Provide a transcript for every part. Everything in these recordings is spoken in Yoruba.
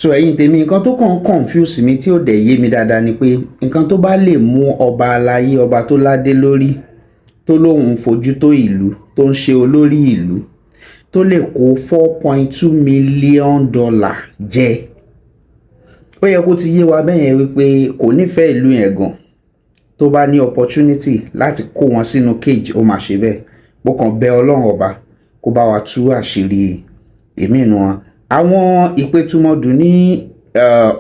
so ẹ̀yin tèmi nǹkan tó kàn confuse mi tí ó dẹ̀ yé mi dáadáa ni pé nǹkan tó bá lè mú ọba aláyé ọba tó ládé lórí tó lóun fojú tó ìlú tó ń ṣe olórí ìlú tó lè kó $4.2 million jẹ ó yẹ kó ti yé wa bẹ́ẹ̀ yẹn wípé kò nífẹ̀ẹ́ ìlú yẹn gan tó bá ní opportunity láti kó wọn sínú cage ó máa ṣe bẹ́ẹ̀ bó kàn bẹ ọlọ́run ọba kó bá wa tú àṣírí èmi inú wọn. Àwọn ìpètùmọ̀dù ní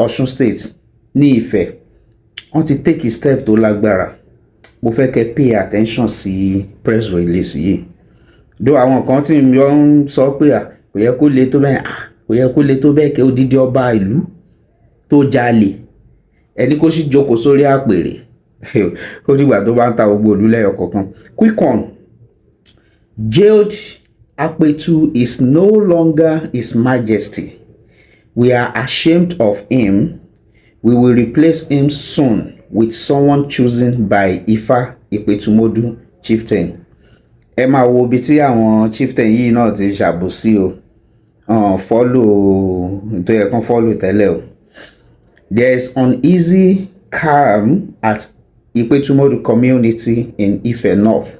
Ọ̀ṣun state ní Ifẹ̀ wọ́n ti take a step tó lágbára mo fẹ́ kẹ́ pay attention sí press release yìí do àwọn kan tí mi ń sọ pé kò yẹ kó le tó bẹ́ẹ̀ kò yẹ kó le tó bẹ́ẹ̀ kẹ́ odidi ọba ìlú tó jalè ẹni kó sì jókòó sórí àpèrè ó dìgbà tó bá ń ta gbogbo ìlú lẹ́yọ kọ̀ọ̀kan. Quick one, jailed Apetu is no longer His Majesty. We are ashamed of him. We will replace him soon with someone chosen by Ifa Ipetumodu chieftain. Ẹ máa wo bí tí àwọn chieftain yìí náà ti ṣàbòsí o follow tó yẹ kán follow tẹ́lẹ̀ o. There is uneasy calm at Ipetumodu community in Ife North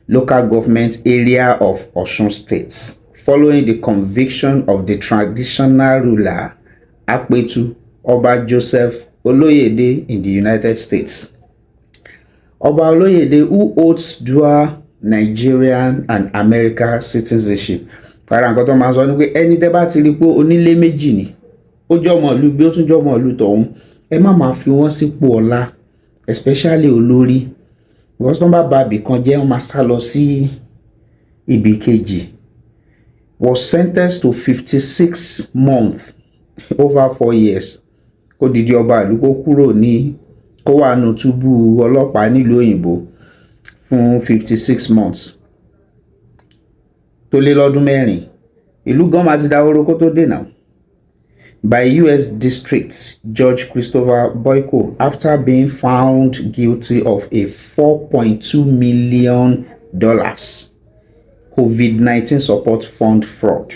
local government area of Osun State following the conviction of the traditional ruler Apetu Oba Joseph Oloyede in the United States. Oba Oloyede, who holds dual Nigerian and American citizenship. Para nǹkan tó máa sọ ni pé ẹni tẹ́ bá ti rí pé onílé méjì ni ó jọmọ ìlú bí ó tún jọmọ ìlú tọ̀hún ẹ má máa fi wọ́n sípò ọlá especially olórí because tó bá ba ibì kan jẹ́ wọ́n máa sá lọ sí ibì kejì. Was sentenced to 56 months over 4 years kó didi ọba ìlú kó kúrò ní kó wà nù túbú ọlọ́pàá nílùú òyìnbó fún 56 months tó lé lọ́dún mẹ́rin. Ìlú gan máa ti dáwọ́rọ́ kó tó dènà. By US District Judge Christopher Boyko after being found guilty of a $4.2 million COVID-19 support fund fraud.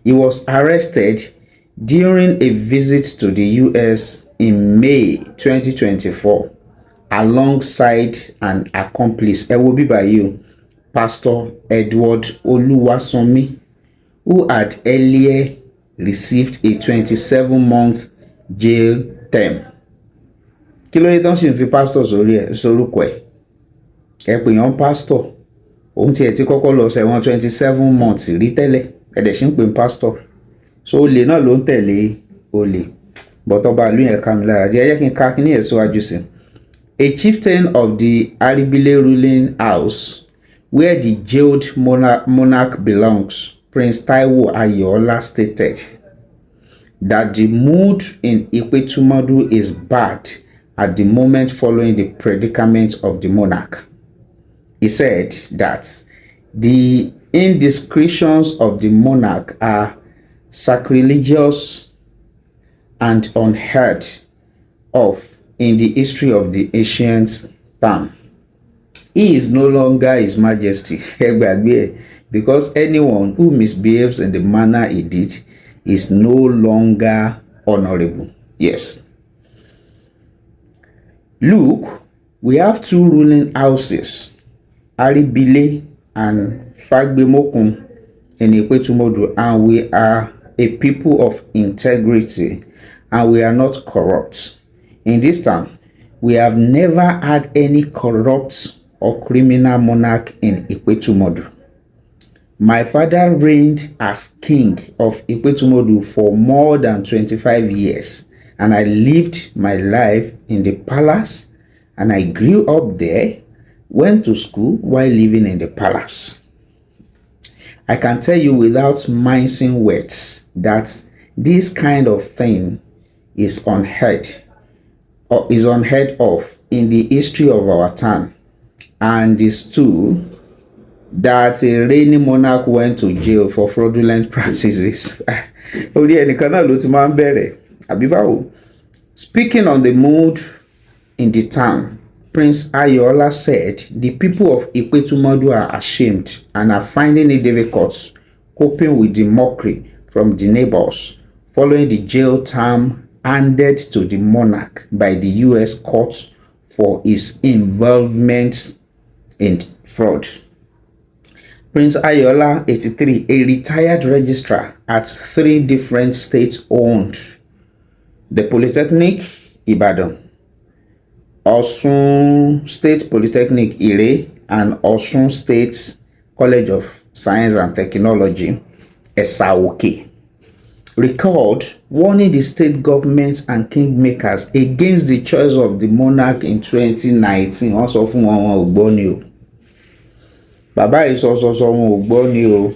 He was arrested during a visit to the US in May 2024 alongside an accomplice, Pastor Edward Oluwasanmi, who had earlier received a 27-month jail term. Kí ló yẹ tán sì ń fi pastor sorúkọ ẹ̀? Ẹ pè yàn pastor. Òun tiẹ̀ ti kọ́kọ́ lọ ṣẹ̀wọ̀n 27 months rí tẹ́lẹ̀. Ẹ̀dẹ̀ sì ń pè pastor. So olè náà ló ń tẹ̀lé olè. Bọ̀tọ̀ba ìlú yẹn ká mi lára díẹ̀. Ẹ jẹ́ kí n ká kíní ẹ̀ síwájú sí. A chieftain of the Aribile ruling house where the jailed monarch belongs, Prince Taiwo Ayola, stated that the mood in Ipetumodu is bad at the moment following the predicament of the monarch. He said that the indiscretions of the monarch are sacrilegious and unheard of in the history of the ancient time. He is no longer His Majesty, because anyone who misbehaves in the manner he did is no longer honorable. Yes. Look, we have two ruling houses, Aribile and Fagbemokun in Ipetumodu, and we are a people of integrity and we are not corrupt. In this time, we have never had any corrupt or criminal monarch in Ipetumodu. My father reigned as king of Ipetumodu for more than 25 years, and I lived my life in the palace, and I grew up there, went to school while living in the palace. I can tell you without mincing words that this kind of thing is unheard of in the history of our town, and it's true that a reigning monarch went to jail for fraudulent practices. Speaking on the mood in the town, Prince Ayola said the people of Ipetumodu are ashamed and are finding it difficult coping with the mockery from the neighbors following the jail term handed to the monarch by the U.S. courts for his involvement in fraud. Prince Ayola, 83, a retired registrar at 3 different state-owned: the Polytechnic, Ibadan, Osun State Polytechnic, Ire, and Osun State College of Science and Technology, Esaoke, recalled warning the state governments and kingmakers against the choice of the monarch in 2019. Wọ́n sọ fún wọn ò gbọ́ ni o. Bàbá yìí sọ wọn ò gbọ́ ni o.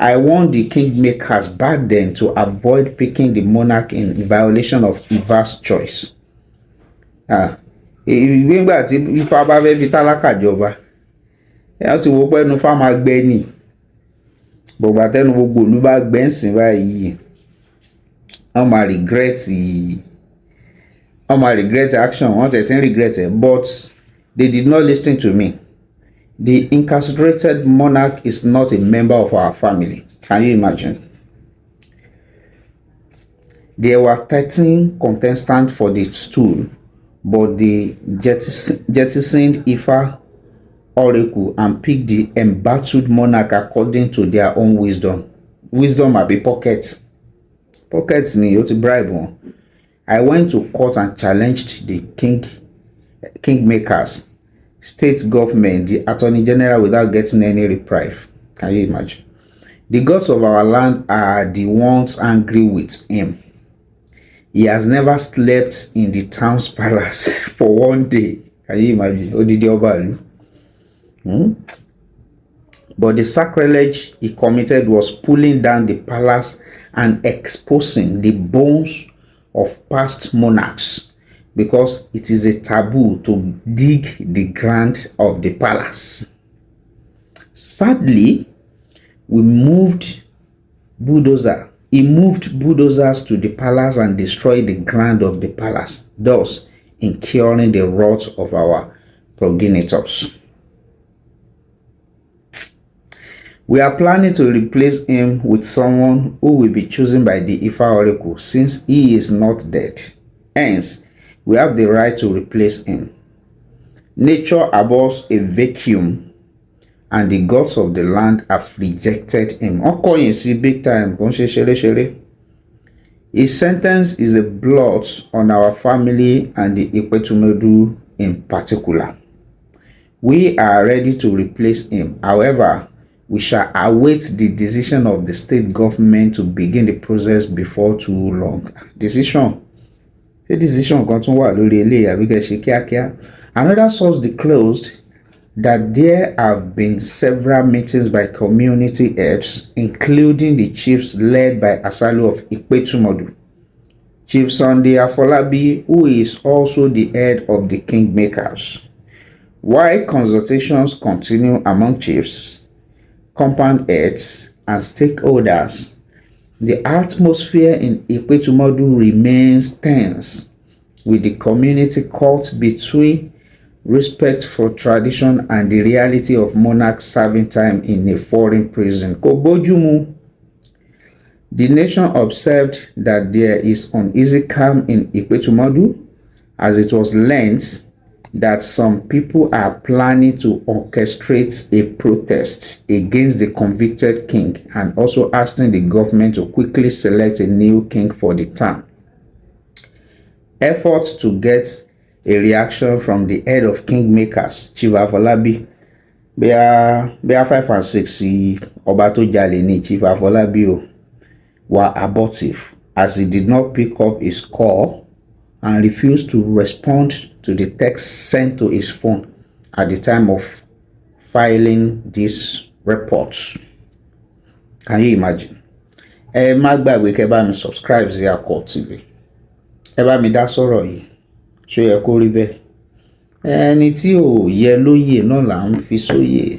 I warned the kingmakers back then to avoid picking the monarch in violation of Ifa's choice. Ìgbéǹgbà tí Ifá bá fẹ́ fi tálákà jọba, ẹ ti wo pẹ́nu Ifá máa gbẹ ni. Gbogbo àtẹnu gbogbo ìlú bá gbẹ ń sìn báyìí, wọ́n máa regret action, wọ́n tẹ̀ tí ń regret it, but they did not listen to me. The incarcerated monarch is not a member of our family. Can you imagine? There were 13 contestants for the stool, but they jettisoned Ifa Oracle and picked the embattled monarch according to their own wisdom. Wisdom might be pockets. Pockets ni o ti bribe wọn. I went to court and challenged the kingmakers, state government, the attorney general without getting any reprieve. Can you imagine? The gods of our land are the ones angry with him. He has never slept in the town's palace for one day. Can you imagine? Odidi Obalu. But the sacrilege he committed was pulling down the palace and exposing the bones of past monarchs, because it is a taboo to dig the ground of the palace. Sadly, he moved bulldozers to the palace and destroyed the ground of the palace, thus incurring the wrath of our progenitors. We are planning to replace him with someone who will be chosen by the Ifa Oracle, since he is not dead. Hence, we have the right to replace him. Nature abhors a vacuum, and the gods of the land have rejected him. You see, big time. His sentence is a blot on our family and the Ikpetumedu in particular. We are ready to replace him. However, we shall await the decision of the state government to begin the process before too long. Decision. The decision Another source disclosed that there have been several meetings by community heads, including the chiefs led by Asalu of Ikpetumodu, Chief Sunday Afolabi, who is also the head of the kingmakers. While consultations continue among chiefs, compound heads, and stakeholders, the atmosphere in Ikpetumodu remains tense, with the community caught between respect for tradition and the reality of monarchs serving time in a foreign prison. Kobojumu. The nation observed that there is uneasy calm in Ikpetumodu, as it was learned that some people are planning to orchestrate a protest against the convicted king, and also asking the government to quickly select a new king for the term. Efforts to get a reaction from the head of kingmakers, Chief Afolabi, they are 5 and 6, Ọba tó jalè ní Chief Afolabi, were abortive, as he did not pick up his call and refused to respond to the text sent to his phone at the time of filing these reports. Can you imagine? Ẹ má gbàgbé kẹ́ bá mi subscribe sí Akọ TV. Ẹ bá mi dá sọ̀rọ̀ yìí. Ṣó yẹ kó rí bẹ́ẹ̀? Ẹni tí ò yẹ lóyè náà là ń fi sóyè.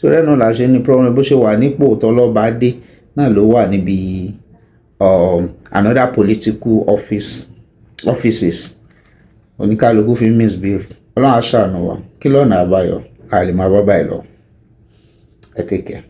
Torí ẹ̀ náà la ṣe ní problem bó ṣe wà nípò tọ́lọ́ba dé náà ló wà níbi another political offices. Oníkálukú fi misbehave. Ọlọ́run á ṣàánú wa. Kí lọ́nà àbáyọ? A lè máa bá báyìí lọ. Ẹ take care.